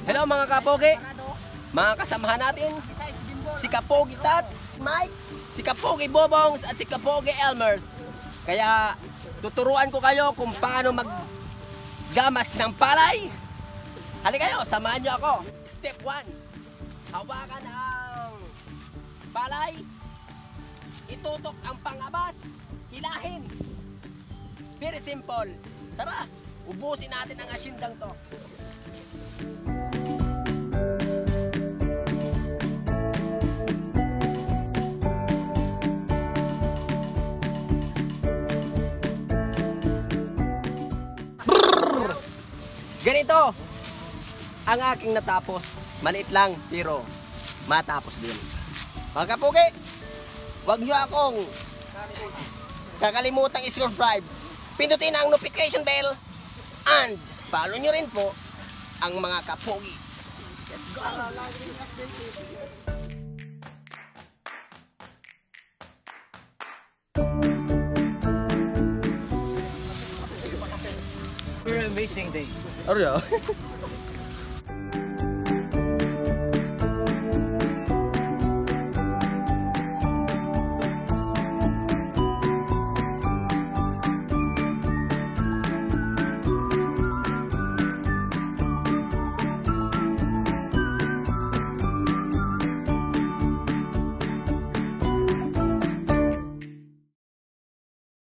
Hello mga kapogi, mga kasamahan natin, si Kapogi Tats, Mike, si Kapogi Bobongs at si Kapogi Elmers. Kaya tuturuan ko kayo kung paano maggamas ng palay. Halika kayo, samahan nyo ako. Step 1, hawakan ang palay, itutok ang pangabas, hilahin. Very simple. Tara, ubusin natin ang asyendang to. Ganito ang aking natapos. Maliit lang pero matapos din. Mga kapugi, huwag nyo akong kakalimutang i-subscribe. Pindutin ang notification bell and follow nyo rin po ang mga kapugi. Let's go! We're amazing day. Are you?